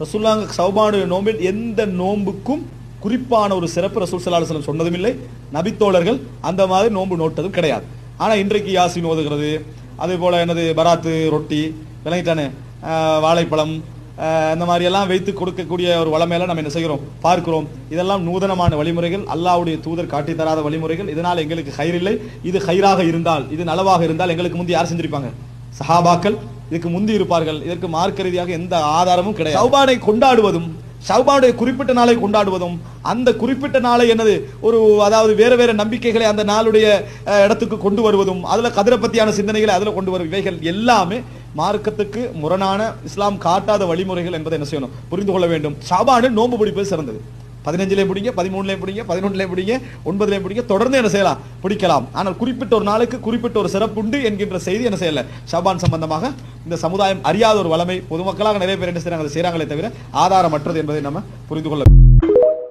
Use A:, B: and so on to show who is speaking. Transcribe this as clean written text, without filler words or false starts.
A: ரசூலுல்லாஹ் ஷஅபானுடைய நோம்பில் எந்த நோம்புக்கும் குறிப்பான ஒரு சிறப்பு ரசூல் ஸல்லல்லாஹு அலைஹி வஸல்லம் சொன்னதும் இல்லை, நபித்தோழர்கள் அந்த மாதிரி நோன்பு நோட்டதும் கிடையாது. ஆனால் இன்றைக்கு யாசின் ஓதுகிறது, அதே போல பராத்து ரொட்டி விளங்கிட்டானே, வாழைப்பழம், இந்த மாதிரி எல்லாம் வைத்து கொடுக்கக்கூடிய ஒரு வளமையெல்லாம் நம்ம என்ன செய்கிறோம் பார்க்கிறோம். இதெல்லாம் நூதனமான வழிமுறைகள், அல்லாஹ்வுடைய தூதர் காட்டி தராத வழிமுறைகள். இதனால் எங்களுக்கு ஹைர் இல்லை. இது ஹைராக இருந்தால், இது நலவாக இருந்தால் எங்களுக்கு முந்தி யார் செஞ்சிருப்பாங்க? சஹாபாக்கள் இதுக்கு முந்தி இருப்பார்கள். இதற்கு மார்க்க ரீதியாக எந்த ஆதாரமும் கிடையாது. ஷஅபானை கொண்டாடுவதும், ஷஅபானுடைய குறிப்பிட்ட நாளை கொண்டாடுவதும், அந்த குறிப்பிட்ட நாளை ஒரு அதாவது வேறு வேறு நம்பிக்கைகளை அந்த நாளுடைய இடத்துக்கு கொண்டு வருவதும், அதுல கதிரை பத்தியான சிந்தனைகளை அதுல கொண்டு வரும், இவைகள் எல்லாமே மார்க்கத்துக்கு முரணான, இஸ்லாம் காட்டாத வழிமுறைகள் என்பதை என்ன செய்யணும், புரிந்து கொள்ள வேண்டும். ஷஅபானில் நோன்பு பிடிப்பது சிறந்தது. 15லேயும் பிடிங்க, 13லேயும் பிடிங்க, 11லேயும் பிடிங்க, 9லேயும் பிடிங்க, தொடர்ந்து என்ன செய்யலாம், பிடிக்கலாம். ஆனால் குறிப்பிட்ட ஒரு நாளுக்கு குறிப்பிட்ட ஒரு சிறப்புண்டு என்கின்ற செய்தி என்ன செய்யல. ஷஅபான் சம்பந்தமாக இந்த சமுதாயம் அறியாத ஒரு வளமை, பொதுமக்களாக நிறைய பேர் என்ன செய்யறாங்க, அதை செய்யறாங்களே தவிர ஆதாரமற்றது என்பதை நம்ம புரிந்து கொள்ள வேண்டும்.